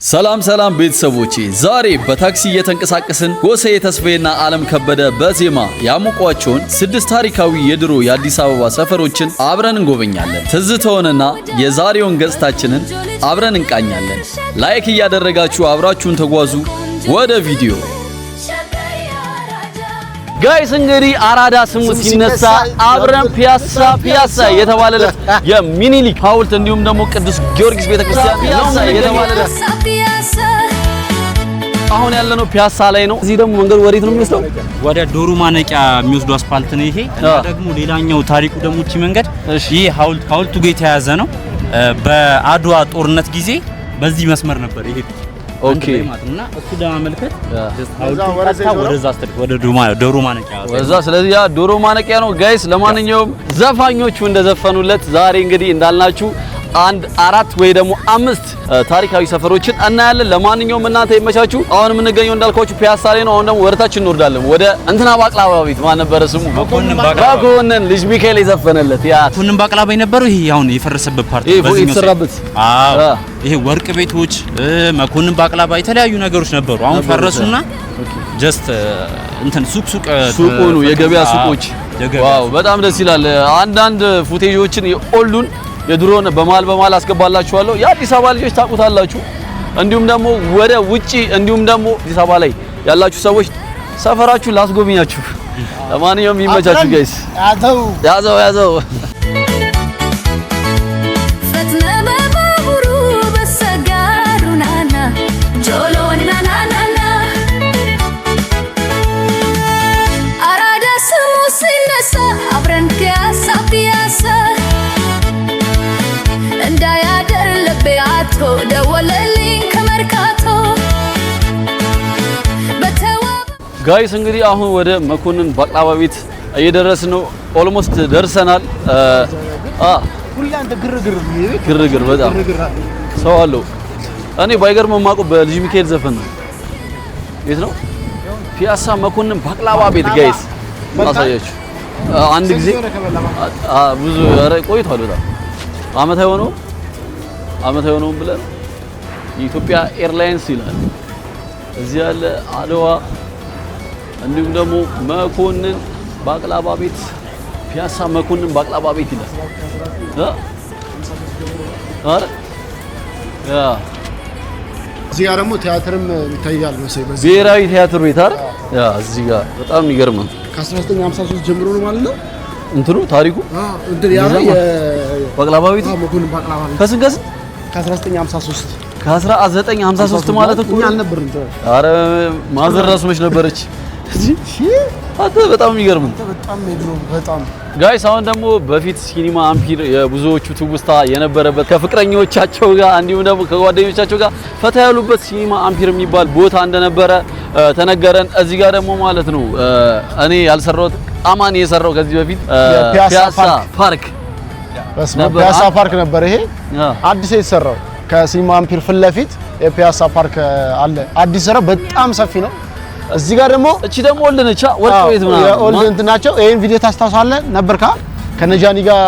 ሰላም ቤተሰቦቼ ዛሬ በታክሲ እየተንቀሳቀስን ጎሳዬ ተስፋዬና ዓለም ከበደ በዜማ ያሞቋቸውን 6 ታሪካዊ የድሮ የአዲስ አበባ ሰፈሮችን አብረን እንጎበኛለን። ትዝታውንና የዛሬውን ገጽታችንን አብረን እንቃኛለን። ላይክ እያደረጋችሁ አብራችሁን ተጓዙ። ወደ ቪዲዮ ጋይስ እንግዲህ አራዳ ስሙ ሲነሳ አብረን ፒያሳ የተባለለት የሚኒሊክ ሐውልት እንዲሁም ደግሞ ቅዱስ ጊዮርጊስ ቤተክርስቲያን የተባለለት አሁን ያለነው ፒያሳ ላይ ነው። እዚህ ደግሞ መንገዱ ወዴት ነው የሚወስደው? ወደ ዶሮ ማነቂያ የሚወስዱ አስፋልት ነው ይሄ። እና ደግሞ ሌላኛው ታሪኩ ደግሞ እቺ መንገድ ይሄ ሐውልቱ ጋር የተያዘ ነው። በአድዋ ጦርነት ጊዜ በዚህ መስመር ነበር ይሄ። ኦኬ እና እሱ ለማመልከት ወደ ዶሮ ማነቂያ ወዛ። ስለዚህ ያ ዶሮ ማነቂያ ነው ጋይስ። ለማንኛውም ዘፋኞቹ እንደዘፈኑለት ዛሬ እንግዲህ እንዳልናችሁ 1 4 ወይ ደግሞ 5 ታሪካዊ ሰፈሮችን እናያለን። ለማንኛውም እናንተ ይመቻችሁ። አሁን የምንገኘው እንዳልኳችሁ ፒያሳ ላይ ነው። አሁን ደግሞ ወደታችን እንወርዳለን ወደ እንትና ባቅላባ ቤት ማን ነበር ስሙ? መኮንን ልጅ ሚካኤል የዘፈነለት ያ መኮንን ባቅላባ የነበረው ይሄ አሁን የፈረሰበት ፓርት በዚህ የተሰራበት። አዎ ይሄ ወርቅ ቤቶች መኮንን ባቅላባ የተለያዩ ነገሮች ነበሩ። አሁን ፈረሱና ጀስት እንትን ሱቅ ሆኑ የገበያ ሱቆች። ዋው በጣም ደስ ይላል። አንዳንድ ፉቴጆችን የኦልዱን የድሮን በማል አስገባላችኋለሁ። የአዲስ አበባ ልጆች ታውቁታላችሁ። እንዲሁም ደግሞ ወደ ውጪ እንዲሁም ደግሞ አዲስ አበባ ላይ ያላችሁ ሰዎች ሰፈራችሁ ላስጎብኛችሁ። ለማንኛውም ይመቻችሁ ጋይስ። ያዘው አራዳ ስሙ ሲነሳ አብረን ፒያሳ እንዳያደር ልቤ አቶ ደወለልኝ ከመርካቶ ጋይስ። እንግዲህ አሁን ወደ መኮንን ባቅላባ ቤት እየደረስን ነው። ኦልሞስት ደርሰናል። ሁሉ አንተ ግርግር በጣም ሰው አለው። እኔ ባይገርም ማቆ በልጅ ሚካኤል ዘፈን ነው። የት ነው? ፒያሳ መኮንን ባቅላባ ቤት ጋይስ። ማሳያችሁ አንድ ጊዜ ብዙ ቆይቷል በጣም አመት አይሆነውም ብለን የኢትዮጵያ ኤርላይንስ ይላል እዚህ ያለ አድዋ እንዲሁም ደግሞ መኮንን ባቅላባ ቤት ፒያሳ መኮንን ባቅላባ ቤት ይላል። እዚህ ጋር ደግሞ ቲያትርም ይታያል መሰለኝ። ብሔራዊ ቲያትር ቤት አይደል? ያ እዚህ ጋር በጣም የሚገርም ነው። ከ1953 ጀምሮ ነው ማለት ነው እንትኑ ታሪኩ። እንትን ያ ባቅላባ ቤት መኮንን ባቅላባ ቤት ከስንት ከ1953 ማለት እኮ እኛ አልነበርም። ኧረ ማዘር ራሱ መች ነበረች? አንተ በጣም የሚገርም በጣም ጋይስ። አሁን ደግሞ በፊት ሲኒማ አምፒር የብዙዎቹ ትውስታ የነበረበት ከፍቅረኞቻቸው ጋር እንዲሁም ደግሞ ከጓደኞቻቸው ጋር ፈታ ያሉበት ሲኒማ አምፒር የሚባል ቦታ እንደነበረ ተነገረን። እዚህ ጋር ደግሞ ማለት ነው እኔ ያልሰራሁት አማን የሰራው ከዚህ በፊት ፒያሳ ፓርክ ነበር። ይሄ አዲስ የተሰራው ከሲኒማ አምፒር ፊት ለፊት የፒያሳ ፓርክ አለ። አዲስ ሰራ በጣም ሰፊ ነው። እዚህ ጋር ደግሞ እቺ ደግሞ ወልነቻ ወርቅ ቤት ምናምን ወልድ እንትናቸው ይሄን ቪዲዮ ታስታውሳለህ ነበርካ? ከነጃኒ ጋር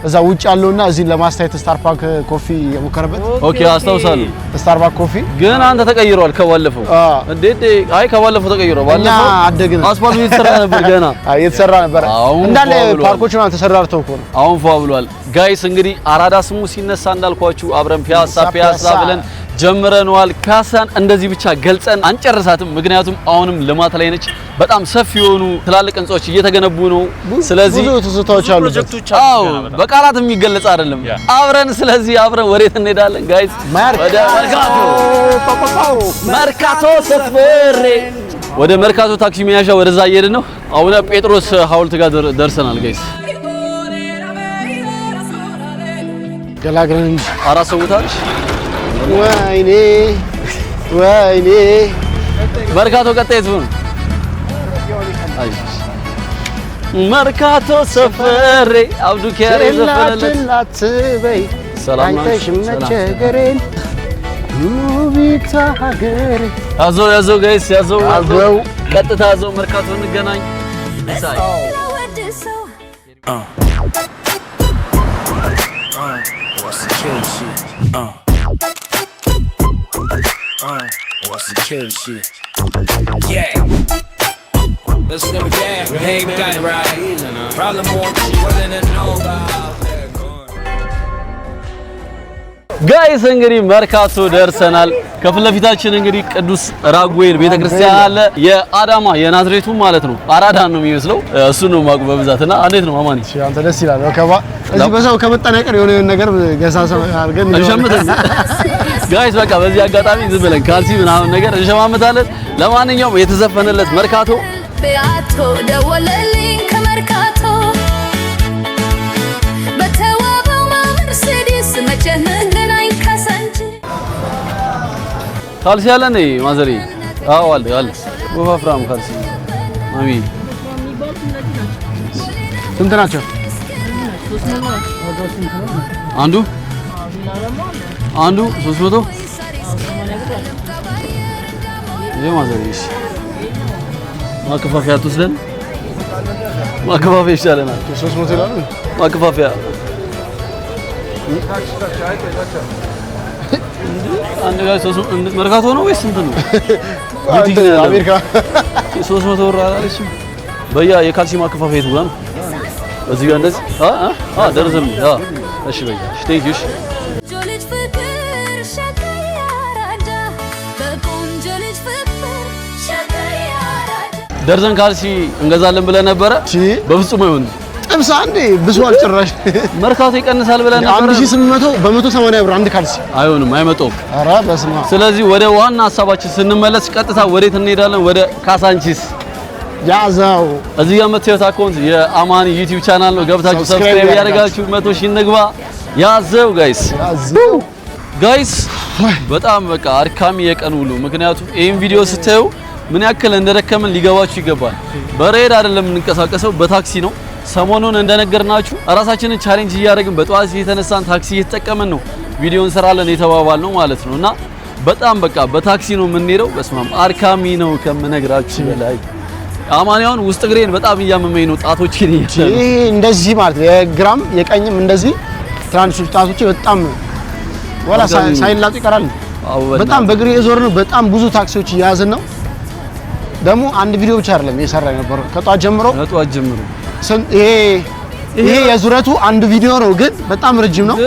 እዛ ውጭ ያለውና እዚህ ለማስተያየት ስታርባክ ኮፊ የሞከረበት። ኦኬ አስታውሳለሁ። ስታርባክ ኮፊ ግን አንተ ተቀይሯል ከባለፈው። እንዴት? አይ ከባለፈው ተቀይሯል። ባለፈው አደግን አስፋልቱ እየተሰራ ነበር፣ ገና እየተሰራ ነበር። እንዳለ ፓርኮች ነው ተሰራርተው እኮ ነው አሁን ፏ ብሏል። ጋይስ እንግዲህ አራዳ ስሙ ሲነሳ እንዳልኳችሁ አብረን ፒያሳ ብለን ጀምረናል። ፒያሳን እንደዚህ ብቻ ገልጸን አንጨርሳትም፣ ምክንያቱም አሁንም ልማት ላይ ነች። በጣም ሰፊ የሆኑ ትላልቅ ህንጻዎች እየተገነቡ ነው። ስለዚህ ብዙ ትዝታዎች አሉ። አዎ በቃላት የሚገለጽ አይደለም። አብረን ወዴት እንሄዳለን ጋይስ? ወደ መርካቶ ሰፈሬ ወደ መርካቶ ታክሲ መያዣ ወደዛ እየሄድን ነው። አቡነ ጴጥሮስ ሐውልት ጋር ደርሰናል ጋይስ። ገላግረን አራት ሰውታች ወይኔ መርካቶ ቀጣይ ትሁን። መርካቶ ሰፈሬ አብዱ ኪያሬ ዘፈነለት በይ አንተሽ መቸገሬን ውቢቷ ሀገሬ። ያዘው ጋይስ ያዘው ቀጥታ ያዘው መርካቶ እንገናኝ። What's the kill shit? What's the chill shit? Yeah. Let's never jam. Hey, we got it right. Problem more, she wasn't a know about. ጋይስ እንግዲህ መርካቶ ደርሰናል። ከፊት ለፊታችን እንግዲህ ቅዱስ ራጉኤል ቤተክርስቲያን አለ። የአዳማ የናዝሬቱ ማለት ነው። አራዳ ነው የሚመስለው። እሱ ነው ማቁ በብዛትና እንዴት ነው ማማኒ? እሺ አንተ ደስ ይላል። ወከባ እዚህ በዛው ከመጣን አይቀር የሆነ ነገር ገሳሳ አድርገን እንሸምተን ጋይስ በቃ በዚህ አጋጣሚ ዝም ብለን ካልሲ ምናምን ነገር እንሸማመታለን። ለማንኛውም የተዘፈነለት መርካቶ ቢያቶ ደወለልኝ ከመርካቶ በተዋበው መርሴዲስ መጨነገናኝ ካሳንቺ ካልሲ አለ ነይ ማዘሪ አዎ አለ ወፋፍራም ካልሲ ማሚ ስንት ናቸው? አንዱ 300 የማዘሪሽ ማከፋፈያ ትወስደን ማከፋፈያ ይሻለናል። 300 ይላል ማከፋፈያ አንድ ጋር 300 መርካቶ ነው ወይስ ስንት ነው? አሜሪካ 300 ብር አላለች። በያ የካልሲ ማከፋፈያ የቱ ጋር ነው? እዚህ ጋር እንደዚህ ደርዘን እሺ በያ እሺ ቴንኪው እሺ ጆልጅ ፍቅር ሸቀያራዳ በቆንጆ ልጅ ፍቅር ሸቀያራዳ ደርዘን ካልሲ እንገዛለን ብለን ነበረ። በፍጹም አይሆንም። ጥብስ አንዴ ብሷል ጭራሽ መርካቶ ይቀንሳል ብለን ነበር። 1800 በ180 ብር አንድ ካልሲ አይሆንም፣ አይመጣውም። ኧረ በስመ አብ። ስለዚህ ወደ ዋና ሀሳባችን ስንመለስ ቀጥታ ወዴት እንሄዳለን? ወደ ካሳንቺስ። ያዛው እዚህ ጋር የምታዩት አካውንት የአማኒ ዩቲዩብ ቻናል ነው። ገብታችሁ ሰብስክራይብ ያደርጋችሁ 100 ሺህ እንግባ። ያዘው ጋይስ በጣም በቃ አድካሚ የቀን ውሎ። ምክንያቱም ይሄን ቪዲዮ ስታዩ ምን ያክል እንደደከመን ሊገባችሁ ይገባል። በሬድ አይደለም የምንንቀሳቀሰው፣ በታክሲ ነው። ሰሞኑን እንደነገርናችሁ ራሳችንን ቻሌንጅ እያደረግን በጠዋት የተነሳን ታክሲ እየተጠቀመን ነው ቪዲዮ እንሰራለን የተባባል ነው ማለት ነው። እና በጣም በቃ በታክሲ ነው የምንሄደው። በስማም አድካሚ ነው ከምነግራችሁ በላይ። አማኒያውን ውስጥ እግሬን በጣም እያመመኝ ነው። ጣቶችን ይሄ እንደዚህ ማለት ነው። የግራም የቀኝም እንደዚህ ትራንስ ጣቶቼ በጣም ወላ ሳይላጡ ይቀራል። በጣም በእግሬ የዞርን በጣም ብዙ ታክሲዎች እያያዝን ነው። ደግሞ አንድ ቪዲዮ ብቻ አይደለም እየሰራ የነበረው ከጧት ጀምሮ ይሄ የዙረቱ አንድ ቪዲዮ ነው፣ ግን በጣም ረጅም ነው።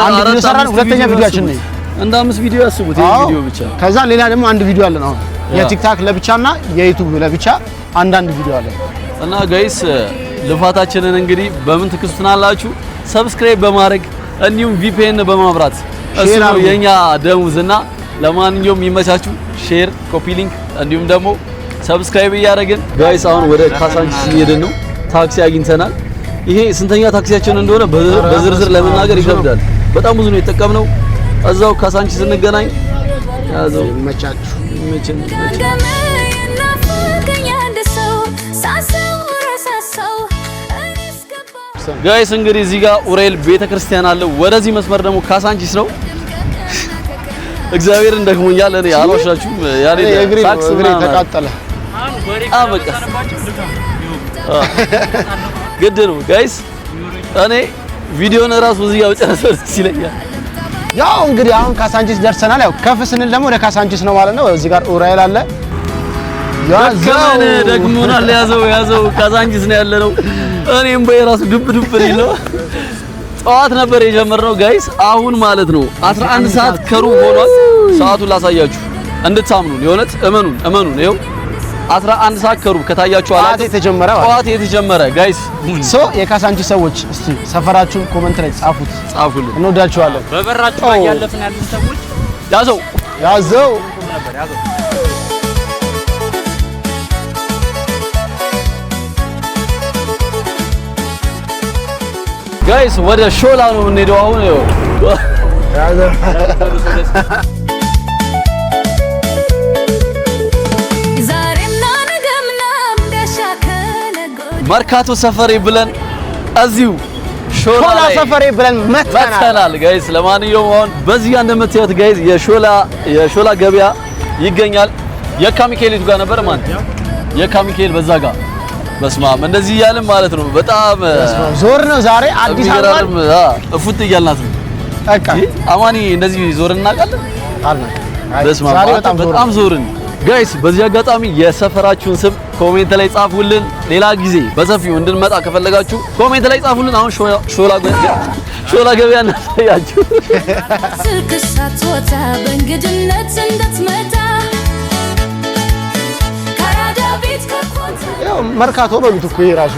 አንድ ቪዲዮ ሰራን። ሁለተኛ ቪዲዮአችን ነው። እንደ 5 ቪዲዮ ያስቡት። ይሄ ቪዲዮ ብቻ ከዛ ሌላ ደግሞ አንድ ቪዲዮ አለን። አሁን የቲክታክ ለብቻና የዩቲዩብ ለብቻ አንዳንድ ቪዲዮ አለን። እና ጋይስ ልፋታችንን እንግዲህ በምን ትክሱናላችሁ? ሰብስክራይብ በማድረግ እንዲሁም ቪፒኤን በማብራት እሱ ነው የኛ ደሙዝና። ለማንኛውም ይመቻችሁ። ሼር፣ ኮፒ ሊንክ እንዲሁም ደግሞ ሰብስክራይብ እያደረግን ጋይስ አሁን ወደ ካሳንቺስ እየሄድን ነው። ታክሲ አግኝተናል። ይሄ ስንተኛ ታክሲያችን እንደሆነ በዝርዝር ለመናገር ይከብዳል። በጣም ብዙ ነው የተጠቀምነው። እዛው ካሳንቺስ እንገናኝ። ያዘው ይመቻችሁ። ጋይስ እንግዲህ እዚህ ጋር ኡራኤል ቤተክርስቲያን አለ። ወደዚህ መስመር ደግሞ ካሳንቺስ ነው። እግዚአብሔርን ደክሞኛል። እኔ አልዋሻችሁም። ያኔ ታክሲ እግሬ ተቃጠለ። በቃ ግድ ነው ጋይስ። እኔ ቪዲዮን እራሱ እዚህ ጋር ጨርሰው ደስ ይለኛል። ያው እንግዲህ አሁን ካሳንቺስ ደርሰናል። ያው ከፍ ስንል ደግሞ ወደ ካሳንቺስ ነው ማለት ነው። እዚህ ጋር ኡራኤል አለ። ያዘው ደግሞናል። ያዘው ካሳንቺስ ነው ያለነው። እኔም በየራሱ ዱብ ነው። ጠዋት ነበር የጀመርነው ጋይስ። አሁን ማለት ነው 11 ሰዓት ከሩብ ሆኗል። ሰዓቱን ላሳያችሁ እንድታምኑን፣ የሆነት እመኑን። ይኸው 11 ሰዓት ከሩብ ከታያችሁ አላት ጠዋት የተጀመረ ጋይስ። ሶ የካሳንቺስ ሰዎች እስቲ ሰፈራችሁን ኮሜንት ላይ ጻፉልን። እንወዳችኋለን። በበራችሁ ያለፍን ያሉን ሰዎች ያዘው ጋይስ ወደ ሾላ ነው የምንሄደው አሁን። መርካቶ ሰፈሬ ብለን እዚሁ ሾላ ሰፈሬ ብለን መተናል ጋይስ። ለማንኛውም አሁን በዚህ ጋር እንደምታዩት ጋይስ የሾላ ገበያ ይገኛል። የካ ሚካኤል ጋር ነበር ማለት የካ ሚካኤል በዛ ጋር በስማም እንደዚህ እያልን ማለት ነው። በጣም ዞር ነው ዛሬ አዲስ አበባ እፉት እያልናት ነው። በቃ አማኒ እንደዚህ ዞር እናውቃለን ዛሬ በጣም ዞርን ጋይስ። በዚህ አጋጣሚ የሰፈራችሁን ስም ኮሜንት ላይ ጻፉልን። ሌላ ጊዜ በሰፊው እንድንመጣ ከፈለጋችሁ ኮሜንት ላይ ጻፉልን። አሁን ሾላ ገበያ እናሳያችሁ። ስልክ ሳትወጣ በእንግድነት እንድትመጣ ካራዳ ቤት ከኮታ ያው መርካቶ በሉት እኮ የራሱ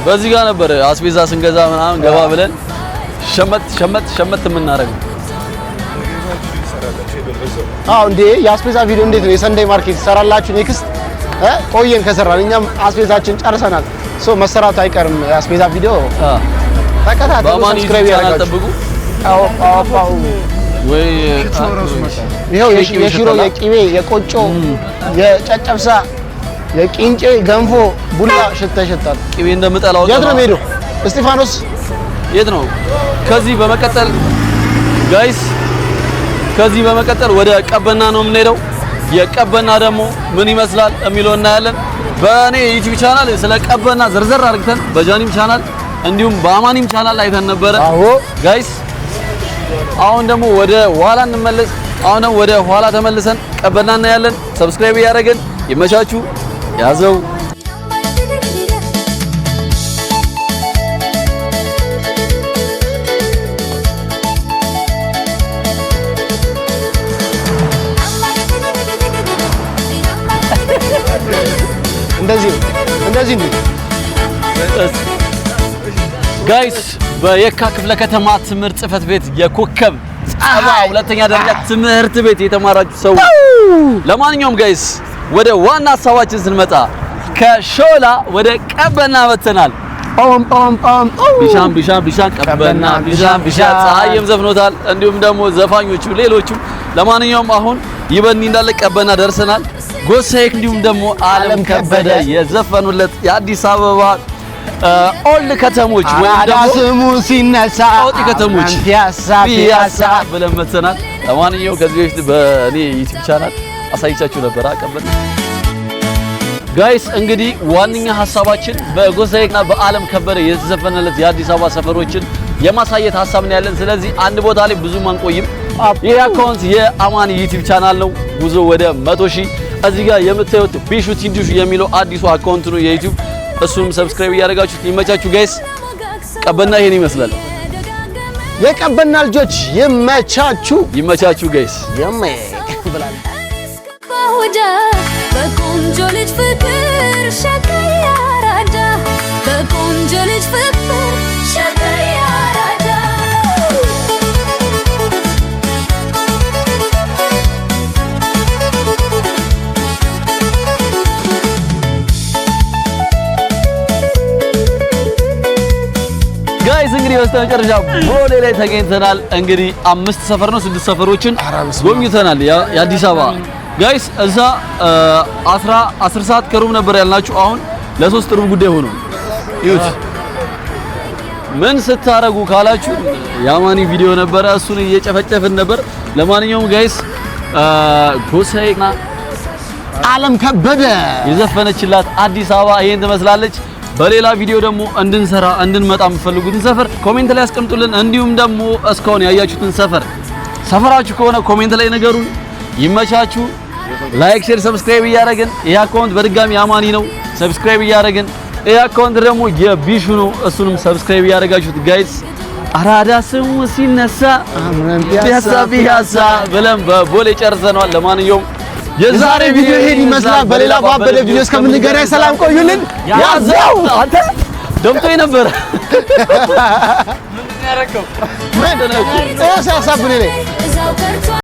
በዚህ ጋር ነበር አስቤዛ ስንገዛ ምናምን ገባ ብለን ሸመት የምናደርገው። አዎ እንዴ የአስቤዛ ቪዲዮ እንዴት ነው? የሰንደይ ማርኬት ይሰራላችሁ ኔክስት ቆየን ከሰራን እኛም አስቤዛችን ጨርሰናል። መሰራቱ አይቀርም የአስቤዛ ቪዲዮ። ተከታተሉ፣ ሰብስክራይብ ያደርጋችሁ። አዎ ወይ ይሄው የሽሮ የቂቤ የቆጮ የጨጨብሳ የቂንጬ ገንፎ ቡላ ሽታል። ቂቤ እንደምጠላው የት ነው የምሄደው? እስጢፋኖስ የት ነው? ከዚህ በመቀጠል ጋይስ ከዚህ በመቀጠል ወደ ቀበና ነው የምንሄደው። የቀበና ደግሞ ምን ይመስላል የሚለው እናያለን። በእኔ ዩቲዩብ ቻናል ስለ ቀበና ዘርዘር አድርገን በጃኒም ቻናል እንዲሁም በአማኒም ቻናል አይተን ነበረ ጋይስ። አሁን ደግሞ ወደ ኋላ እንመለስ። አሁን ደግሞ ወደ ኋላ ተመልሰን ቀበና እናያለን። ሰብስክራይብ ያደረገን ይመቻችሁ። ያዘው እንደዚህ ነው ጋይስ። በየካ ክፍለ ከተማ ትምህርት ጽሕፈት ቤት የኮከብ ጻባ ሁለተኛ ደረጃ ትምህርት ቤት የተማራችሁ ሰው፣ ለማንኛውም ጋይስ ወደ ዋና ሀሳባችን ስንመጣ ከሾላ ወደ ቀበና መተናል። ቢሻን ቀበና ቢሻን ፀሐይም ዘፍኖታል፣ እንዲሁም ደግሞ ዘፋኞቹ ሌሎቹ። ለማንኛውም አሁን ይበኒ እንዳለ ቀበና ደርሰናል። ጎሳዬ እንዲሁም ደግሞ ዓለም ከበደ የዘፈኑለት የአዲስ አበባ ኦልድ ከተሞች ወይም ደግሞ ስሙ ሲነሳ ኦልድ ከተሞች ፒያሳ ብለን መተናል። ለማንኛውም ከዚህ በፊት በእኔ ዩቲዩብ ቻናል አሳይቻችሁ ነበር ቀበና ጋይስ። እንግዲህ ዋነኛ ሀሳባችን በጎሳዬና በዓለም ከበደ የተዘፈነለት የአዲስ አበባ ሰፈሮችን የማሳየት ሀሳብ ነው ያለን። ስለዚህ አንድ ቦታ ላይ ብዙም አንቆይም። ይሄ አካውንት የአማኒ ዩቲዩብ ቻናል ነው። ጉዞ ወደ 100,000። እዚህ ጋር የምታዩት ቢሹ ቲንዱሽ የሚለው አዲሱ አካውንት ነው የዩቲዩብ። እሱንም ሰብስክራይብ እያደረጋችሁ ይመቻችሁ ጋይስ። ቀበና ይሄን ይመስላል። የቀበና ልጆች ይመቻችሁ ጋይስ። በቆንጆ ልጅ ፍቅር ሸቀያ አራዳ በቆንጆ ልጅ ፍቅር ሸቀያ አራዳ ጋይስ እንግዲህ በስተመጨረሻ ቦሌ ላይ ተገኝተናል። እንግዲህ 5 ሰፈር ነው 6 ሰፈሮችን ጎብኝተናል የአዲስ አበባ ጋይስ። እዛ 10 ሰዓት ከሩብ ነበር ያልናችሁ። አሁን ለ3 ሩብ ጉዳይ ሆኖ ይሁት ምን ስታረጉ ካላችሁ የአማኒ ቪዲዮ ነበረ፣ እሱን እየጨፈጨፍን ነበር። ለማንኛውም ጋይስ ጎሳዬና ዓለም ከበደ የዘፈነችላት አዲስ አበባ ይሄን ትመስላለች። በሌላ ቪዲዮ ደግሞ እንድንመጣ የምትፈልጉትን ሰፈር ኮሜንት ላይ አስቀምጡልን። እንዲሁም ደግሞ እስካሁን ያያችሁትን ሰፈራችሁ ከሆነ ኮሜንት ላይ ነገሩን። ይመቻችሁ። ላይክ፣ ሼር፣ ሰብስክራይብ እያደረግን ይሄ አካውንት በድጋሚ አማኒ ነው። ሰብስክራይብ እያደረግን ይሄ አካውንት ደግሞ የቢሹ ነው። እሱንም ሰብስክራይብ እያደረጋችሁት ጋይስ። አራዳ ስሙ ሲነሳ ፒያሳ ብለን በቦሌ ጨርሰናል። ለማንኛውም የዛሬ ቪዲዮ ይሄን ይመስላል። በሌላ ባበደ ቪዲዮ እስከምንገናኝ ሰላም ቆዩልን። ያዘው አንተ ደምቶኝ ነበር። ምን ያረከው ምን ነው? እሳሳብኔ